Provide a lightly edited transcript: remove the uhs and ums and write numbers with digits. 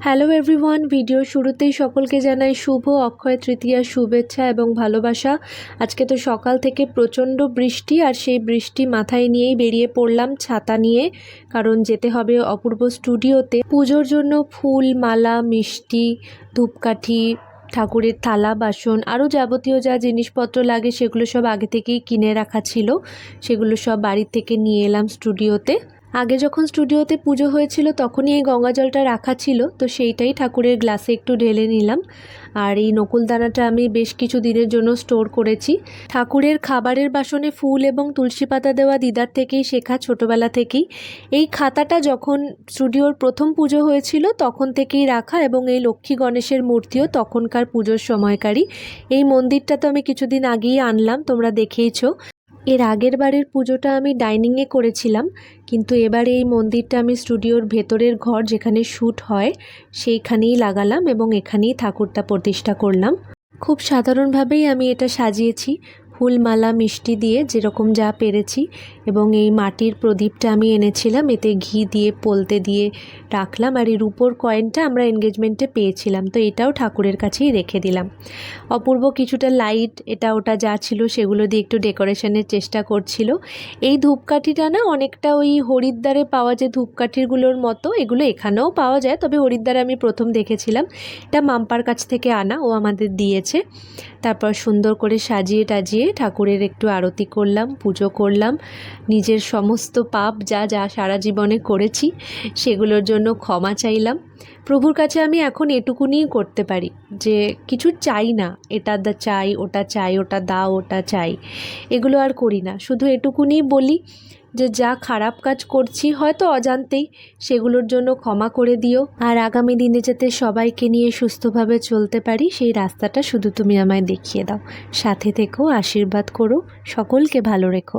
Hello everyone, video শুরুতেই সকলকে জানাই শুভ অক্ষয় তৃতীয়ার শুভেচ্ছা এবং ভালোবাসা। আজকে তো সকাল থেকে প্রচণ্ড বৃষ্টি, আর সেই বৃষ্টি মাথায় নিয়েই বেরিয়ে পড়লাম ছাতা নিয়ে, কারণ যেতে হবে অপূর্ব স্টুডিওতে পুজোর জন্য। ফুল, মালা, মিষ্টি, ধূপকাঠি, ঠাকুরের থালা বাসন, আরও যাবতীয় যা জিনিসপত্র লাগে সেগুলো সব আগে থেকেই কিনে রাখা ছিল। সেগুলো সব বাড়ির থেকে নিয়ে এলাম স্টুডিওতে। আগে যখন স্টুডিওতে পুজো হয়েছিল তখনই এই গঙ্গা জলটা রাখা ছিল, তো সেইটাই ঠাকুরের গ্লাসে একটু ঢেলে নিলাম। আর এই নকুলদানাটা আমি বেশ কিছু দিনের জন্য স্টোর করেছি। ঠাকুরের খাবারের বাসনে ফুল এবং তুলসী পাতা দেওয়া দিদার থেকেই শেখা, ছোটোবেলা থেকেই। এই খাতাটা যখন স্টুডিওর প্রথম পুজো হয়েছিল তখন থেকেই রাখা, এবং এই লক্ষ্মী গণেশের মূর্তিও তখনকার পুজোর সময়কারই। এই মন্দিরটা তো আমি কিছুদিন আগেই আনলাম, তোমরা দেখেইছো। এর আগের বারের পুজোটা আমি ডাইনিংয়ে করেছিলাম, কিন্তু এবারে এই মন্দিরটা আমি স্টুডিওর ভেতরের ঘর যেখানে শ্যুট হয় সেইখানেই লাগালাম এবং এখানেই ঠাকুরটা প্রতিষ্ঠা করলাম। খুব সাধারণভাবেই আমি এটা সাজিয়েছি, ফুল, মালা, মিষ্টি দিয়ে যেরকম যা পেরেছি। এবং এই মাটির প্রদীপটা আমি এনেছিলাম, এতে ঘি দিয়ে পলতে দিয়ে রাখলাম। আর এই রূপোর কয়েনটা আমরা এনগেজমেন্টে পেয়েছিলাম, তো এটাও ঠাকুরের কাছেই রেখে দিলাম। অপূর্ব কিছুটা লাইট, এটা ওটা যা ছিল সেগুলো দিয়ে একটু ডেকোরেশনের চেষ্টা করছিল। এই ধূপকাঠিটা না অনেকটা ওই হরিদ্বারে পাওয়া যে ধূপকাঠিগুলোর মতো, এগুলো এখানেও পাওয়া যায়, তবে হরিদ্বারে আমি প্রথম দেখেছিলাম। এটা মাম্পার কাছ থেকে আনা, ও আমাদের দিয়েছে। তারপর সুন্দর করে সাজিয়ে টাজিয়ে ঠাকুরের একটু আরতি করলাম, পুজো করলাম। নিজের সমস্ত পাপ যা যা সারা জীবনে করেছি সেগুলোর জন্য ক্ষমা চাইলাম। প্রভুর কাছে আমি এখন এটুকুনিই করতে পারি যে কিছু চাই না, এটা চাই, ওটা চাই, ওটা দাও, ওটা চাই, এগুলো আর করি না। শুধু এটুকুনিই বলি যে যা খারাপ কাজ করছি হয়তো অজান্তেই, সেগুলোর জন্য ক্ষমা করে দিও। আর আগামী দিনে যাতে সবাইকে নিয়ে সুস্থভাবে চলতে পারি সেই রাস্তাটা শুধু তুমি আমায় দেখিয়ে দাও। সাথে থেকো, আশীর্বাদ করো, সকলকে ভালো রেখো।